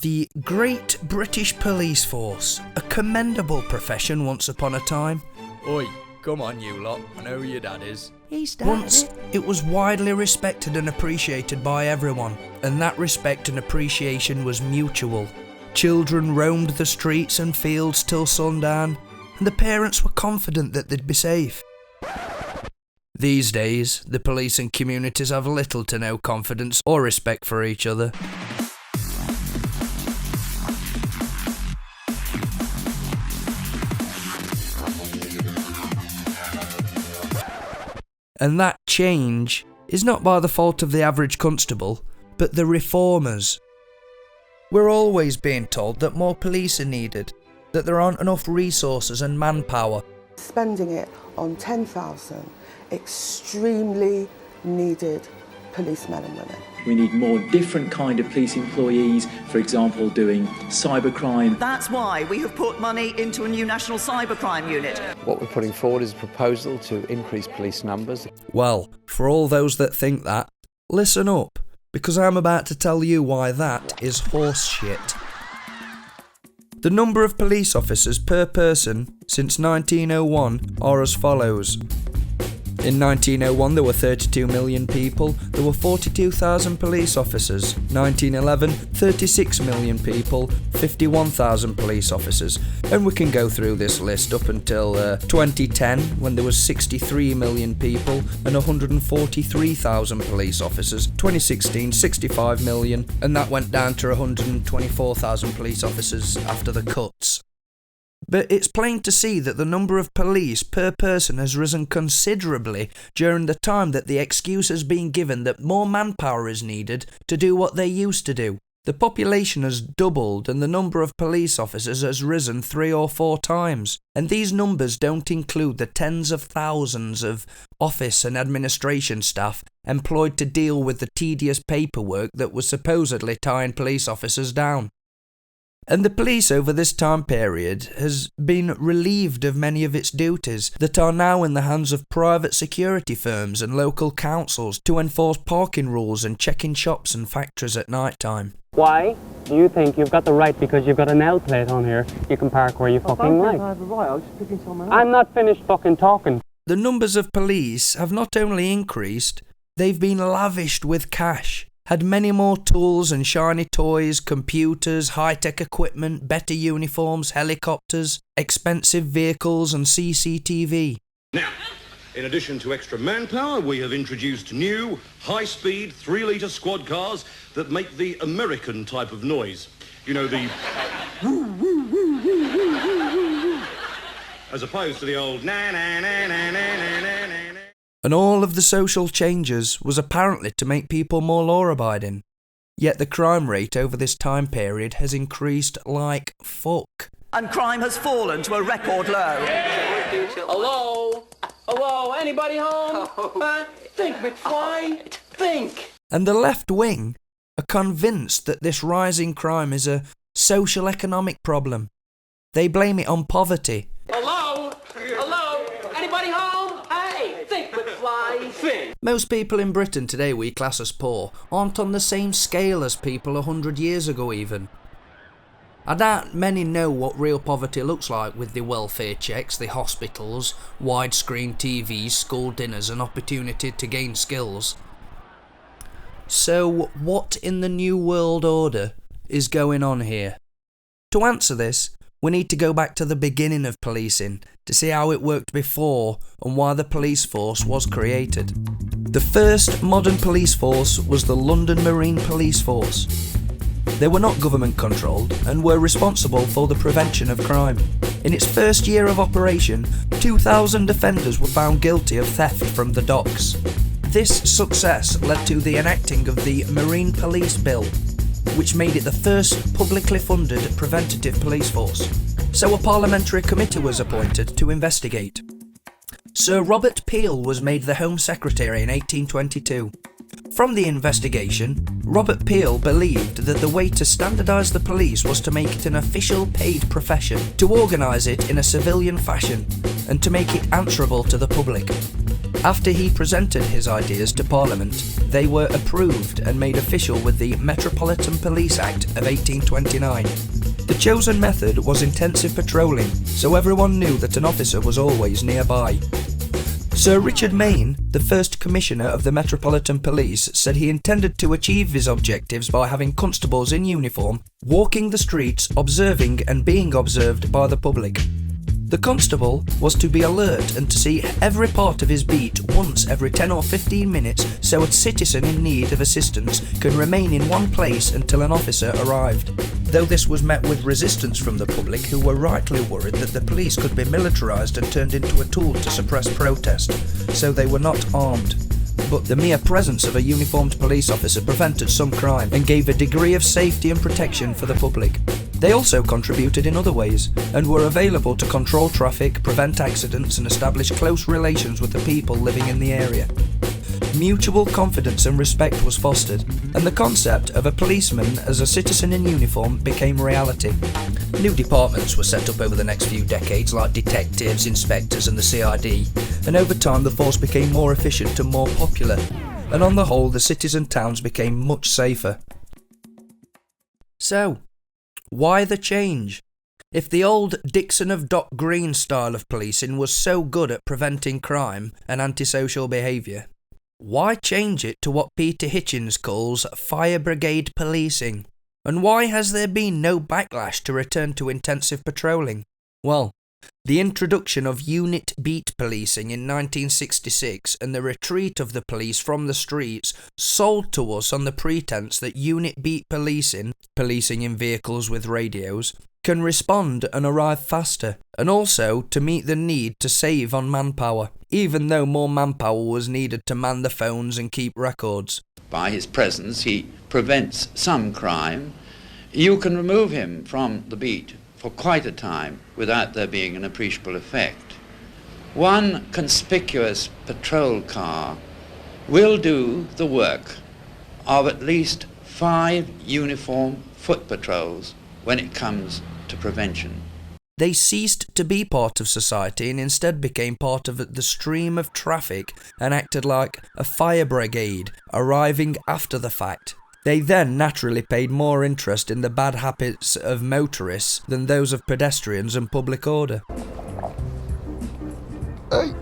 The Great British Police Force, a commendable profession once upon a time. Oi, come on you lot, I know who your dad is. Once, it was widely respected and appreciated by everyone, and that respect and appreciation was mutual. Children roamed the streets and fields till sundown, and the parents were confident that they'd be safe. These days, the police and communities have little to no confidence or respect for each other. And that change is not by the fault of the average constable, but the reformers. We're always being told that more police are needed, that there aren't enough resources and manpower. Spending it on 10,000 extremely needed policemen and women. We need more different kind of police employees, for example, doing cybercrime. That's why we have put money into a new national cybercrime unit. What we're putting forward is a proposal to increase police numbers. Well, for all those that think that, listen up, because I'm about to tell you why that is horse shit. The number of police officers per person since 1901 are as follows. In 1901 there were 32 million people, there were 42,000 police officers. 1911, 36 million people, 51,000 police officers. And we can go through this list up until 2010, when there was 63 million people and 143,000 police officers. 2016, 65 million, and that went down to 124,000 police officers after the cuts. But it's plain to see that the number of police per person has risen considerably during the time that the excuse has been given that more manpower is needed to do what they used to do. The population has doubled and the number of police officers has risen 3 or 4 times. And these numbers don't include the tens of thousands of office and administration staff employed to deal with the tedious paperwork that was supposedly tying police officers down. And the police over this time period has been relieved of many of its duties that are now in the hands of private security firms and local councils to enforce parking rules and check in shops and factories at night time. Why do you think you've got the right because you've got an L plate on here, you can park where you fucking like? I have the right, I was just picking someone up. I'm not finished fucking talking. The numbers of police have not only increased, they've been lavished with cash. Had many more tools and shiny toys, computers, high-tech equipment, better uniforms, helicopters, expensive vehicles and CCTV. Now, in addition to extra manpower, we have introduced new, high-speed, 3-litre squad cars that make the American type of noise. You know, the woo, woo, woo, woo, woo, woo, woo, woo, as opposed to the old na-na-na-na-na-na-na-na. And all of the social changes was apparently to make people more law-abiding. Yet the crime rate over this time period has increased like fuck. And crime has fallen to a record low. Hello? Hello? Anybody home? Think, McFly. Think. And the left wing are convinced that this rising crime is a social economic problem. They blame it on poverty. Hello? Hello? Anybody home? Hey, think, McFly. Think. Most people in Britain today we class as poor aren't on the same scale as people 100 years ago even. I doubt many know what real poverty looks like with the welfare checks, the hospitals, widescreen TVs, school dinners and opportunity to gain skills. So what in the New World Order is going on here? To answer this, we need to go back to the beginning of policing to see how it worked before and why the police force was created. The first modern police force was the London Marine Police Force. They were not government controlled and were responsible for the prevention of crime. In its first year of operation, 2,000 offenders were found guilty of theft from the docks. This success led to the enacting of the Marine Police Bill, which made it the first publicly funded preventative police force. So a parliamentary committee was appointed to investigate. Sir Robert Peel was made the Home Secretary in 1822. From the investigation, Robert Peel believed that the way to standardise the police was to make it an official paid profession, to organise it in a civilian fashion, and to make it answerable to the public. After he presented his ideas to Parliament, they were approved and made official with the Metropolitan Police Act of 1829. The chosen method was intensive patrolling, so everyone knew that an officer was always nearby. Sir Richard Mayne, the first Commissioner of the Metropolitan Police, said he intended to achieve his objectives by having constables in uniform walking the streets, observing and being observed by the public. The constable was to be alert and to see every part of his beat once every 10 or 15 minutes so a citizen in need of assistance can remain in one place until an officer arrived. Though this was met with resistance from the public, who were rightly worried that the police could be militarised and turned into a tool to suppress protest, so they were not armed. But the mere presence of a uniformed police officer prevented some crime and gave a degree of safety and protection for the public. They also contributed in other ways, and were available to control traffic, prevent accidents and establish close relations with the people living in the area. Mutual confidence and respect was fostered, and the concept of a policeman as a citizen in uniform became reality. New departments were set up over the next few decades, like detectives, inspectors and the CID, and over time the force became more efficient and more popular, and on the whole the cities and towns became much safer. So, why the change? If the old Dixon of Dock Green style of policing was so good at preventing crime and antisocial behaviour, why change it to what Peter Hitchens calls fire brigade policing? And why has there been no backlash to return to intensive patrolling? Well, the introduction of unit beat policing in 1966 and the retreat of the police from the streets sold to us on the pretense that unit beat policing in vehicles with radios, can respond and arrive faster, and also to meet the need to save on manpower, even though more manpower was needed to man the phones and keep records. By his presence, he prevents some crime. You can remove him from the beat for quite a time without there being an appreciable effect. One conspicuous patrol car will do the work of at least 5 uniform foot patrols when it comes to prevention. They ceased to be part of society and instead became part of the stream of traffic and acted like a fire brigade arriving after the fact. They then naturally paid more interest in the bad habits of motorists than those of pedestrians and public order. Hey,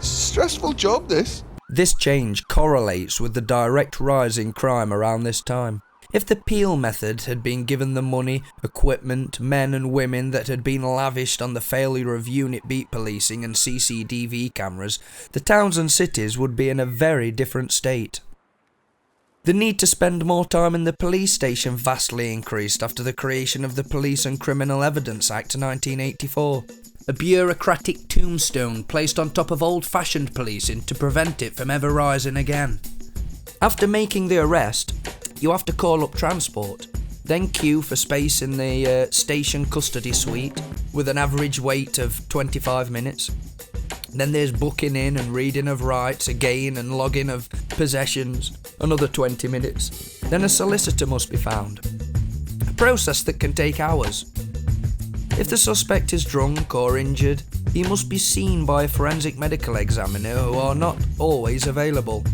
stressful job this. This change correlates with the direct rise in crime around this time. If the Peel method had been given the money, equipment, men and women that had been lavished on the failure of unit beat policing and CCTV cameras, the towns and cities would be in a very different state. The need to spend more time in the police station vastly increased after the creation of the Police and Criminal Evidence Act 1984. A bureaucratic tombstone placed on top of old-fashioned policing to prevent it from ever rising again. After making the arrest, you have to call up transport, then queue for space in the station custody suite with an average wait of 25 minutes. Then there's booking in and reading of rights again and logging of possessions, another 20 minutes. Then a solicitor must be found, a process that can take hours. If the suspect is drunk or injured, he must be seen by a forensic medical examiner who are not always available.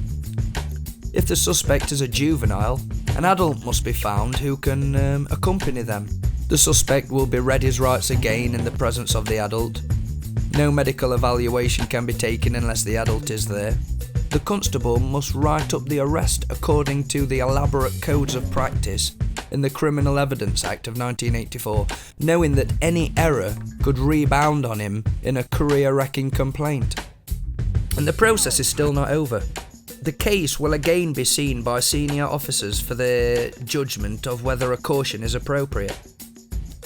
If the suspect is a juvenile, an adult must be found who can accompany them. The suspect will be read his rights again in the presence of the adult. No medical evaluation can be taken unless the adult is there. The constable must write up the arrest according to the elaborate codes of practice in the Criminal Evidence Act of 1984, knowing that any error could rebound on him in a career-wrecking complaint. And the process is still not over. The case will again be seen by senior officers for their judgment of whether a caution is appropriate.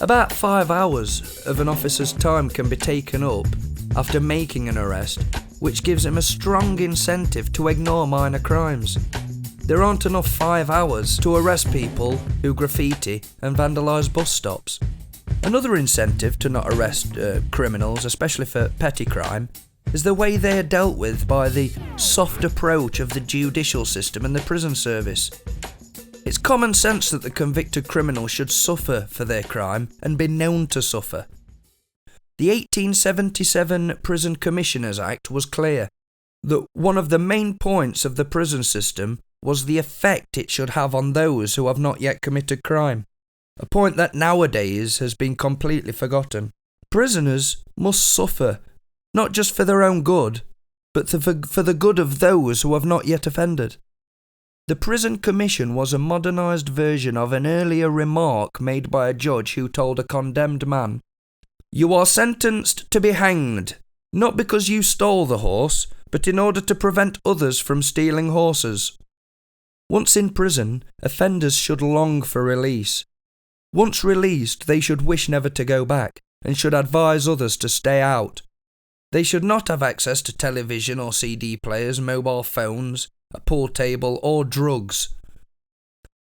About 5 hours of an officer's time can be taken up after making an arrest, which gives him a strong incentive to ignore minor crimes. There aren't enough 5 hours to arrest people who graffiti and vandalise bus stops. Another incentive to not arrest criminals, especially for petty crime, is the way they are dealt with by the soft approach of the judicial system and the prison service. It's common sense that the convicted criminal should suffer for their crime and be known to suffer. The 1877 Prison Commissioners Act was clear that one of the main points of the prison system was the effect it should have on those who have not yet committed crime, a point that nowadays has been completely forgotten. Prisoners must suffer, not just for their own good, but for the good of those who have not yet offended. The Prison Commission was a modernised version of an earlier remark made by a judge who told a condemned man, "You are sentenced to be hanged, not because you stole the horse, but in order to prevent others from stealing horses." Once in prison, offenders should long for release. Once released, they should wish never to go back, and should advise others to stay out. They should not have access to television or CD players, mobile phones, a pool table, or drugs.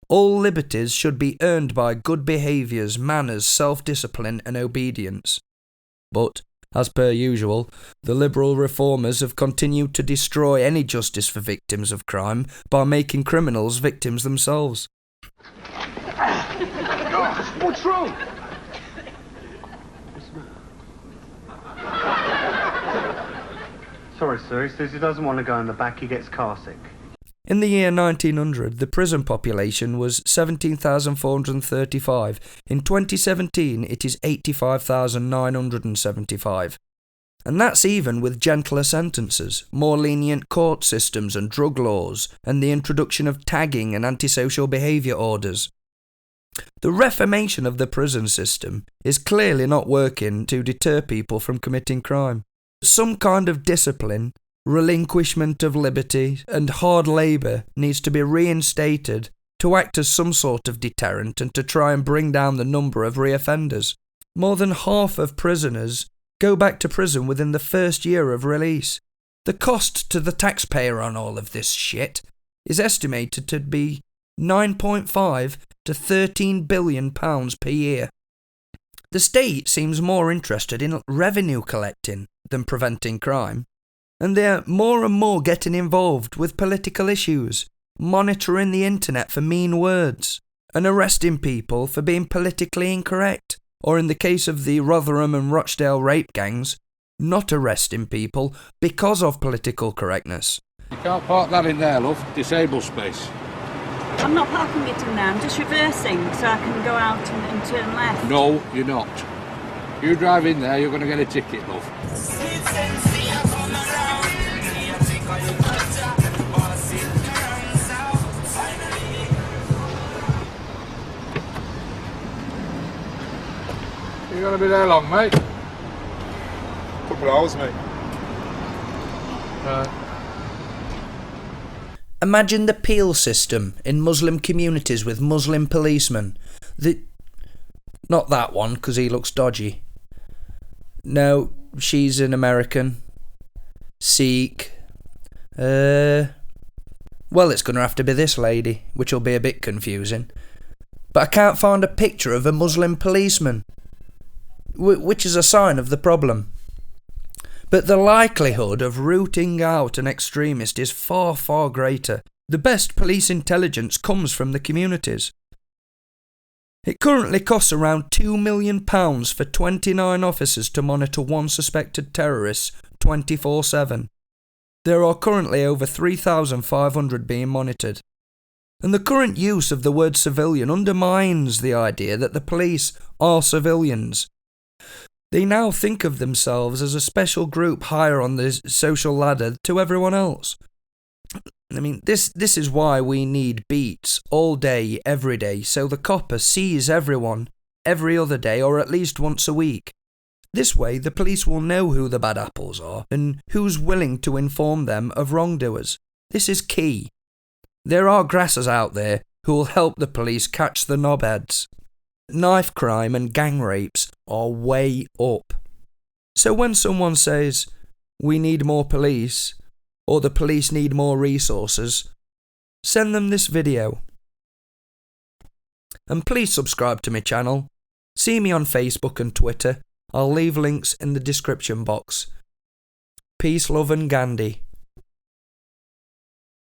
All liberties should be earned by good behaviours, manners, self-discipline and obedience. But, as per usual, the liberal reformers have continued to destroy any justice for victims of crime by making criminals victims themselves. What's wrong? Sorry, sir. He says he doesn't want to go in the back. He gets car sick. In the year 1900, the prison population was 17,435. In 2017, it is 85,975. And that's even with gentler sentences, more lenient court systems and drug laws, and the introduction of tagging and antisocial behaviour orders. The reformation of the prison system is clearly not working to deter people from committing crime. Some kind of discipline, relinquishment of liberty, and hard labour needs to be reinstated to act as some sort of deterrent and to try and bring down the number of reoffenders. More than half of prisoners go back to prison within the first year of release. The cost to the taxpayer on all of this shit is estimated to be 9.5 to 13 billion pounds per year. The state seems more interested in revenue collecting than preventing crime, and they're more and more getting involved with political issues, monitoring the internet for mean words, and arresting people for being politically incorrect, or in the case of the Rotherham and Rochdale rape gangs, not arresting people because of political correctness. You can't park that in there, love. Disabled space. I'm not parking it in there, I'm just reversing so I can go out and turn left. No, you're not. You drive in there, you're going to get a ticket, love. You're going to be there long, mate? Couple of hours, mate. Right. Imagine the Peel system in Muslim communities with Muslim policemen. Not that one, because he looks dodgy. No, she's an American. Sikh. Well, it's going to have to be this lady, which will be a bit confusing. But I can't find a picture of a Muslim policeman, which is a sign of the problem. But the likelihood of rooting out an extremist is far, far greater. The best police intelligence comes from the communities. It currently costs around £2 million for 29 officers to monitor one suspected terrorist 24/7. There are currently over 3,500 being monitored. And the current use of the word civilian undermines the idea that the police are civilians. They now think of themselves as a special group higher on the social ladder to everyone else. I mean, this is why we need beats all day, every day, so the copper sees everyone every other day or at least once a week. This way, the police will know who the bad apples are and who's willing to inform them of wrongdoers. This is key. There are grassers out there who will help the police catch the knobheads. Knife crime and gang rapes are way up. So when someone says, we need more police, or the police need more resources, send them this video. And please subscribe to my channel. See me on Facebook and Twitter. I'll leave links in the description box. Peace, love and Gandhi.